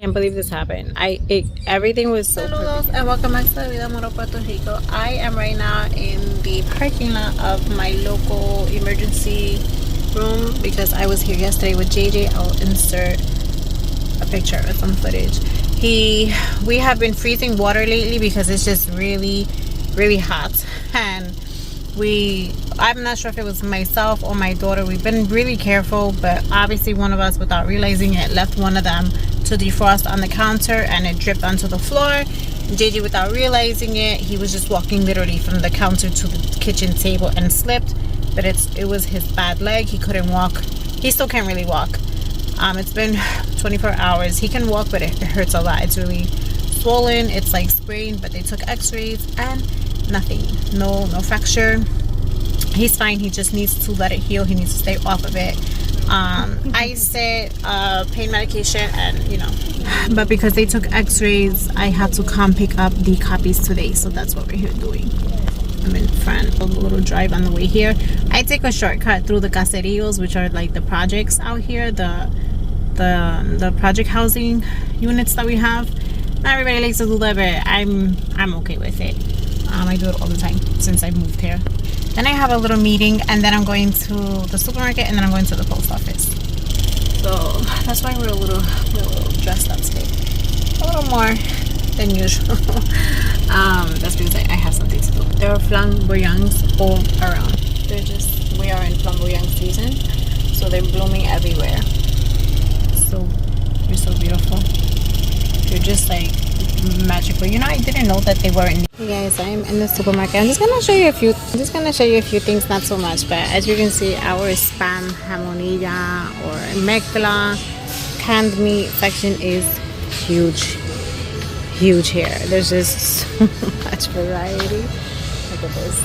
Can't believe this happened. Everything was so perfect. And welcome back to La Vida Moro, Puerto Rico. I am right now in the parking lot of my local emergency room because I was here yesterday with JJ. I'll insert a picture or some footage. We have been freezing water lately because it's just really hot, and I'm not sure if it was myself or my daughter. We've been really careful, but obviously one of us, without realizing it, left one of them to defrost on the counter and it dripped onto the floor. JJ, without realizing it, he was just walking literally from the counter to the kitchen table and slipped, but it was his bad leg. He couldn't walk. He still can't really walk. It's been 24 hours. He can walk, but it hurts a lot. It's really swollen. It's like sprained, but they took x-rays and nothing. No fracture. He's fine. He just needs to let it heal. He needs to stay off of it. I said pain medication, and but because they took x-rays, I had to come pick up the copies today, so that's what we're here doing. I'm in front of a little drive on the way here. I take a shortcut through the caseríos, which are like the projects out here, the project housing units that we have. Not everybody likes to do that, but I'm okay with it. I do it all the time since I moved here. Then I have a little meeting, and then I'm going to the supermarket, and then I'm going to the post office. So that's why we're a little dressed up today, a little more than usual. That's because I have something to do. There are flamboyants all around. We are in flamboyant season, so they're blooming everywhere. So you're so beautiful. You're just like magical. I didn't know that they were in. Hey guys, I'm in the supermarket. I'm just gonna show you a few things, not so much, but as you can see, our spam, jamonilla, or mezcla, canned meat section is huge here. There's just so much variety. Look at this.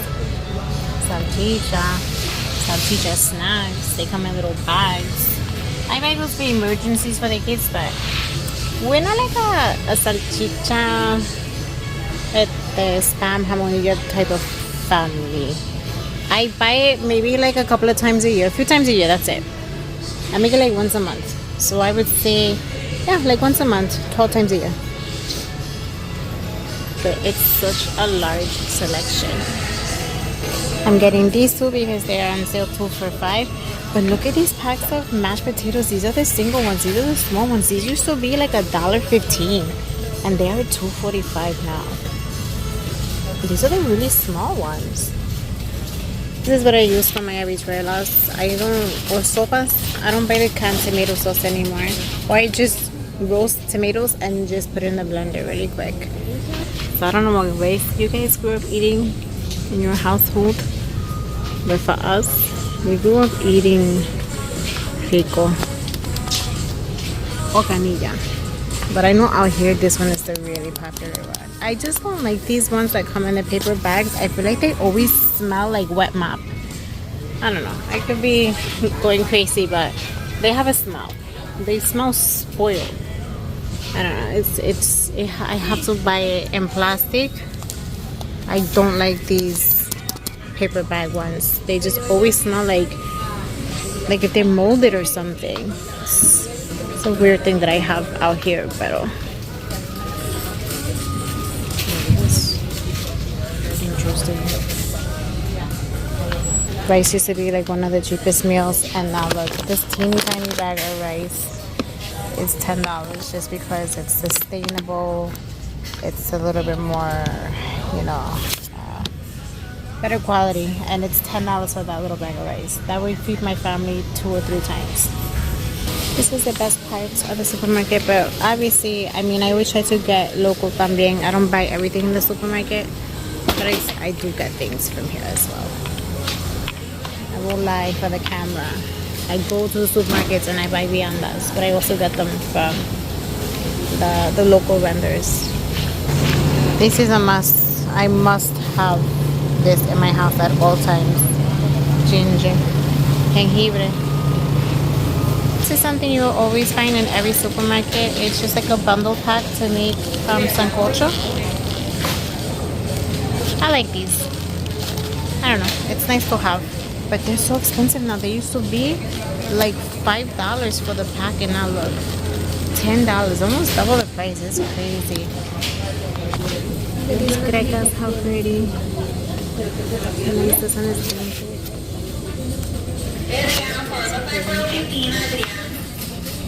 Salchicha snacks. They come in little bags. I buy those for emergencies for the kids, but we're not like a salchicha at the spam jamonilla type of family. I buy it maybe like a couple of times a year, a few times a year, that's it. I make it like once a month. So I would say, yeah, like once a month, 12 times a year. But it's such a large selection. I'm getting these two because they are on sale 2 for $5. But look at these packs of mashed potatoes. These are the single ones. These are the small ones. These used to be like $1.15, and they are $2.45 now. These are the really small ones. This is what I use for my habichuelas. Or sopas. I don't buy the canned tomato sauce anymore. Or I just roast tomatoes and just put it in the blender really quick. So I don't know what ways you guys grew up eating in your household, but for us, we grew up eating rico or canilla. But I know out here this one is the really popular one. I just don't like these ones that come in the paper bags. I feel like they always smell like wet mop. I don't know. I could be going crazy, but they have a smell. They smell spoiled. I don't know. I have to buy it in plastic. I don't like these paper bag ones. They just always smell like if they're molded or something. It's a weird thing that I have out here, pero interesting. Rice used to be like one of the cheapest meals, and now look, this teeny tiny bag of rice is $10 just because it's sustainable. It's a little bit more, better quality, and it's $10 for that little bag of rice. That would feed my family 2 or 3 times. This is the best part of the supermarket, but obviously, I always try to get local también. I don't buy everything in the supermarket, but I do get things from here as well. I won't lie for the camera. I go to the supermarkets and I buy viandas, but I also get them from the local vendors. This is a must. I must have this in my house at all times. Ginger, jengibre. This is something you'll always find in every supermarket. It's just like a bundle pack to make sancocho. I like these. I don't know. It's nice to have, but they're so expensive now. They used to be like $5 for the pack, and now look, $10, almost double the price. It's crazy. Look at these grecas, how pretty. How nice this one is painted.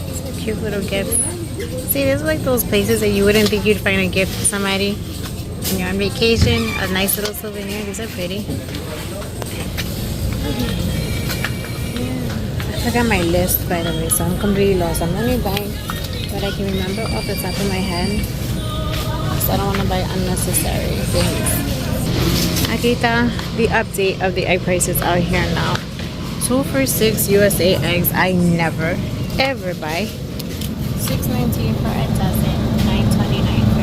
It's a cute little gift. See, this is like those places that you wouldn't think you'd find a gift for somebody when you're on vacation. A nice little souvenir. These are pretty. I forgot my list, by the way, so I'm completely lost. I'm only buying what I can remember off the top of my head, so I don't want to buy unnecessary things. Aquí está the update of the egg prices out here now. 2 for 6 USA eggs. I never ever buy. $6.19 for a dozen, $9.29 for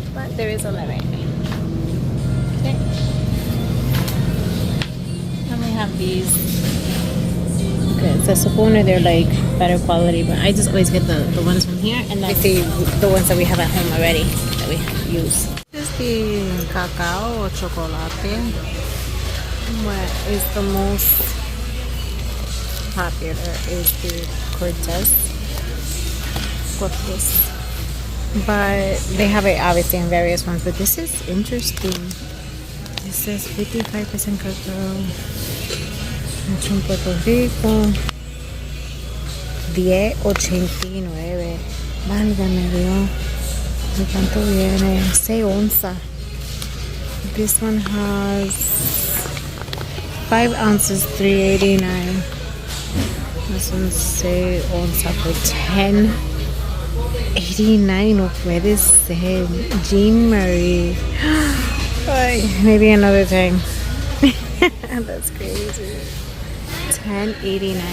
18. But there is a limit. Okay. And we have these. Okay, so supposedly they're like better quality, but I just always get the ones from here, and I see the ones that we have at home already that we use. This is the cacao or chocolate. What is the most popular is the Cortez, but they have it obviously in various ones. But this is interesting. It says 55% cacao. Hecho en Puerto Rico. 10.89. Válgame Dios. ¿De cuánto viene? 6 onzas. This one has 5 ounces, $3.89. This one 6 onzas for $10.89. No puede ser. Jean Marie. Ay, maybe another time. That's crazy. $10.89.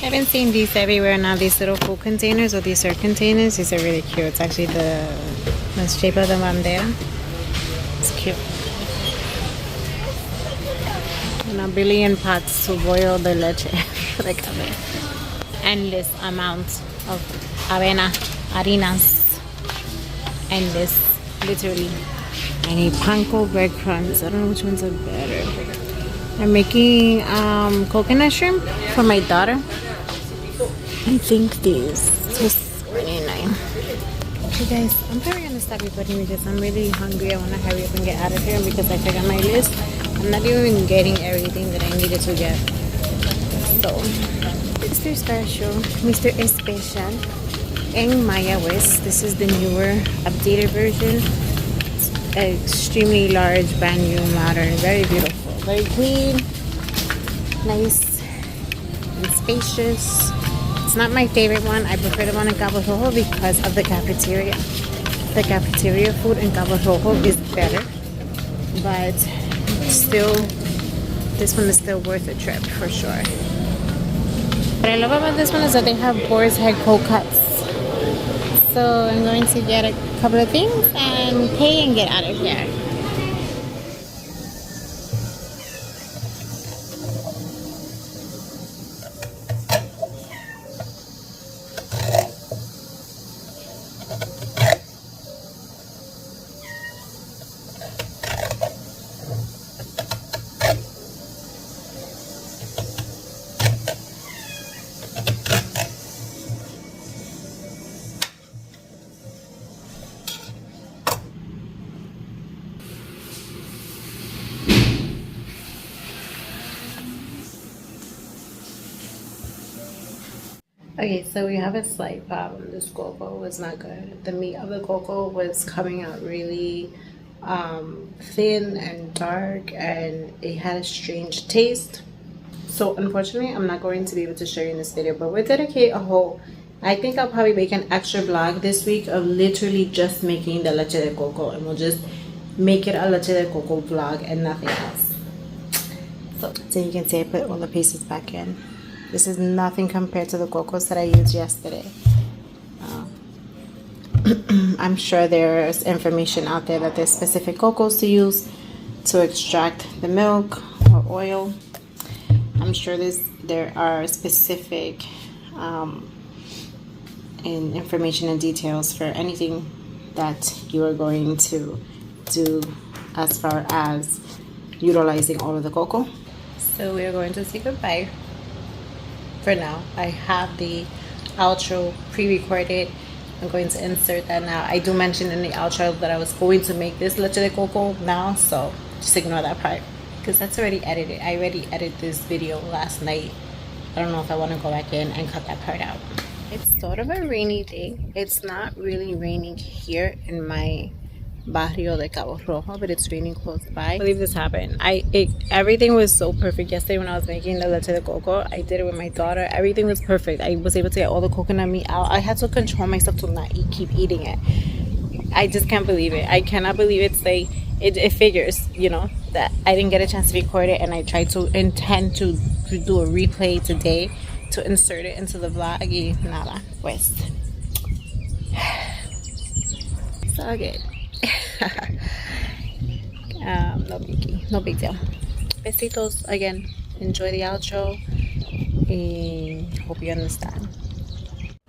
I haven't seen these everywhere now. These little food containers or these syrup containers. These are really cute. It's actually the shape of the bandera. It's cute. And a billion pots to boil the leche. Like endless amounts of avena, harinas. Endless, literally. I need panko breadcrumbs. I don't know which ones are better. I'm making coconut shrimp for my daughter. I think these. Just $29. Okay guys, I'm probably gonna stop recording because I'm really hungry. I wanna hurry up and get out of here because I forgot my list. I'm not even getting everything that I needed to get. So, Mr. Special, Mr. Especial, in Maya West. This is the newer, updated version. It's extremely large, brand new, modern, very beautiful, very clean, nice, and spacious. It's not my favorite one. I prefer the one in Cabo Rojo because of the cafeteria. The cafeteria food in Cabo Rojo is better, but still, this one is still worth a trip for sure. What I love about this one is that they have boar's head cold cuts. So I'm going to get a couple of things and pay and get out of here. Okay, so we have a slight problem. This cocoa was not good. The meat of the cocoa was coming out really thin and dark, and it had a strange taste. So unfortunately, I'm not going to be able to show you in this video, but we'll dedicate a whole, I think I'll probably make an extra vlog this week of literally just making the leche de coco, and we'll just make it a leche de coco vlog and nothing else. So you can see I put all the pieces back in. This is nothing compared to the cocos that I used yesterday. I'm sure there's information out there that there's specific cocos to use to extract the milk or oil. I'm sure there are specific information and details for anything that you are going to do as far as utilizing all of the cocoa. So we are going to say goodbye. for now. I have the outro pre-recorded. I'm going to insert that now. I do mention in the outro that I was going to make this leche de coco now, so just ignore that part because that's already edited. I already edited this video last night. I don't know if I want to go back in and cut that part out. It's sort of a rainy day. It's not really raining here in my barrio de Cabo Rojo, but it's raining close by. I believe this happened. Everything was so perfect yesterday when I was making the leche de coco. I did it with my daughter. Everything was perfect. I was able to get all the coconut meat out. I had to control myself to not keep eating it. I just can't believe it. I cannot believe it's like it figures, you know, that I didn't get a chance to record it, and I tried to intend to do a replay today to insert it into the vlog y nada pues. So good. No big deal. Besitos again. Enjoy the outro. Hope you understand.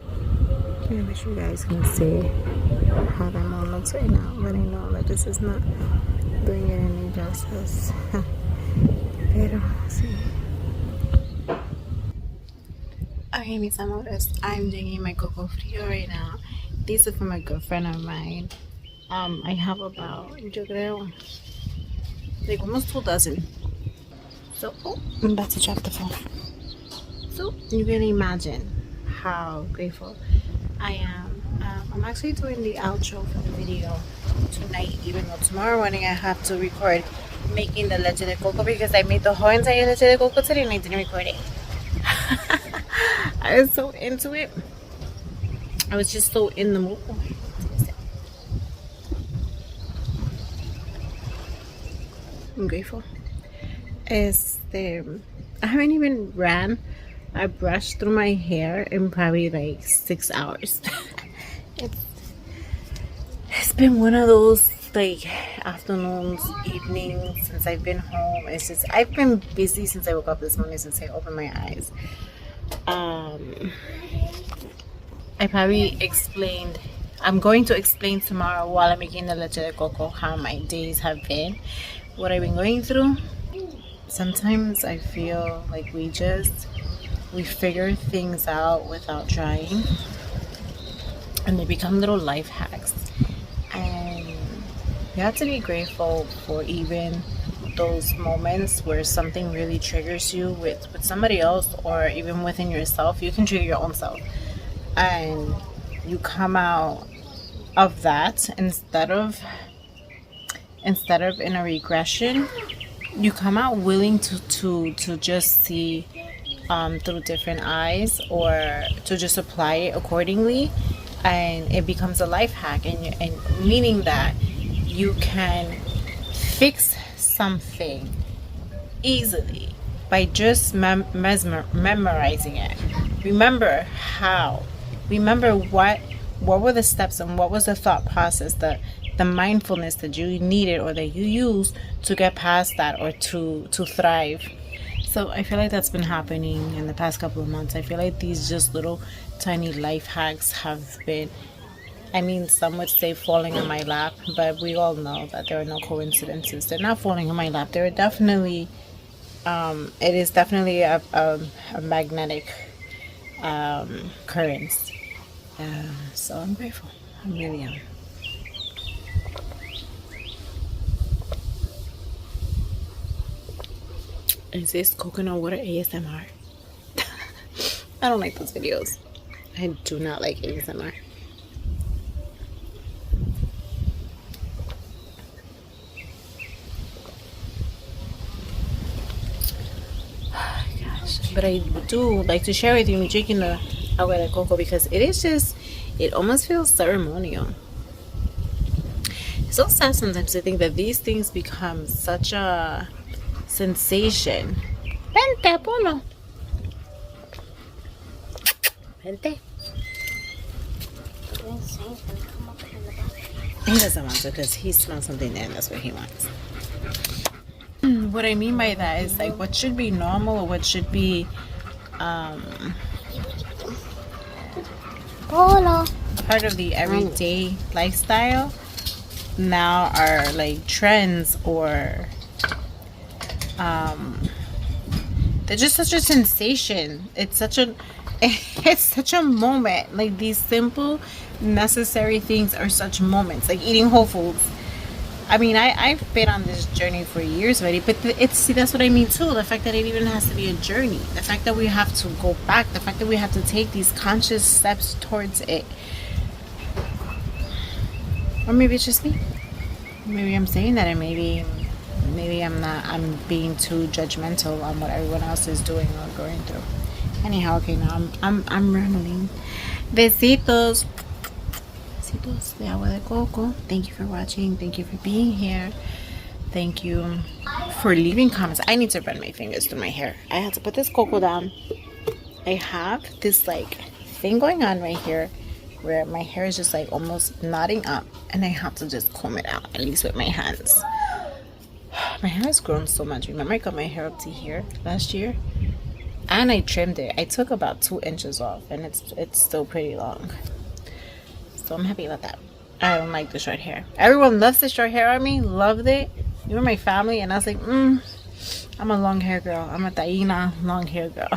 I wish you guys can see how that mom looks right now, but I know that this is not doing it any justice. Pero sí. Okay, mis amores, I'm drinking my coco frio right now. These are from a good friend of mine. I have about, yo creo, like almost 2 dozen. So, I'm about to drop the phone. So, you can imagine how grateful I am. I'm actually doing the outro for the video tonight, even though tomorrow morning I have to record making the leche de coco because I made the whole entire leche de coco today and I didn't record it. I was so into it. I was just so in the mood. I'm grateful. I haven't even ran a brush through my hair in probably like 6 hours. It's been one of those like afternoons, evenings since I've been home. It's just I've been busy since I woke up this morning, since I opened my eyes. I probably explained. I'm going to explain tomorrow while I'm making the leche de coco how my days have been, what I've been going through. Sometimes I feel like we figure things out without trying, and they become little life hacks. And you have to be grateful for even those moments where something really triggers you with somebody else, or even within yourself. You can trigger your own self, and you come out of that instead of in a regression. You come out willing to just see through different eyes, or to just apply it accordingly, and it becomes a life hack, and meaning that you can fix something easily by just memorizing it. Remember what were the steps and what was the thought process, the mindfulness that you needed or that you used to get past that or to thrive. So I feel like that's been happening in the past couple of months. I feel like these just little tiny life hacks have been, I mean, some would say falling in my lap, but we all know that there are no coincidences. They're not falling in my lap. They're definitely, it is definitely a magnetic currents. So I'm grateful. I really am. Is this coconut water ASMR? I don't like those videos. I do not like ASMR. Gosh, but I do like to share with you me drinking the agua de coco because it is just, it almost feels ceremonial. It's so sad sometimes to think that these things become such a sensation. Vente, Polo. Vente. He doesn't want to because he smells something there and that's what he wants. What I mean by that is like what should be normal or what should be part of the everyday lifestyle now are like trends or It's just such a sensation. It's such a moment. Like, these simple necessary things are such moments, like eating whole foods. I mean, I've been on this journey for years already, but see, that's what I mean too. The fact that it even has to be a journey, the fact that we have to go back, the fact that we have to take these conscious steps towards it. Or maybe it's just me. Maybe I'm saying that, and maybe I'm being too judgmental on what everyone else is doing or going through. Anyhow, okay, now I'm rambling. Besitos. Besitos de agua de coco. Thank you for watching. Thank you for being here. Thank you for leaving comments. I need to run my fingers through my hair. I had to put this cocoa down. I have this like thing going on right here where my hair is just like almost knotting up, and I have to just comb it out, at least with my hands. My hair has grown so much. Remember, I cut my hair up to here last year, and I trimmed it. I took about 2 inches off, and it's still pretty long. So I'm happy about that. I don't like the short hair. Everyone loves the short hair on me. Loved it. You were my family, and I was like, I'm a long hair girl. I'm a Taina long hair girl.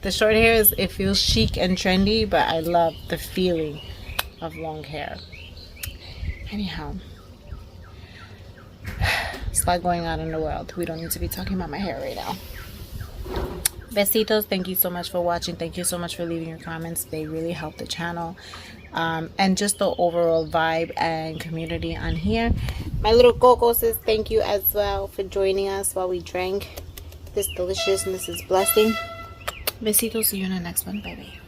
The short hair it feels chic and trendy, but I love the feeling of long hair. Anyhow, it's a lot going on in the world. We don't need to be talking about my hair right now. Besitos, thank you so much for watching. Thank you so much for leaving your comments. They really help the channel. And just the overall vibe and community on here. My little Coco says thank you as well for joining us while we drank this deliciousness, this blessing. Besitos, see you in the next one. Bye bye.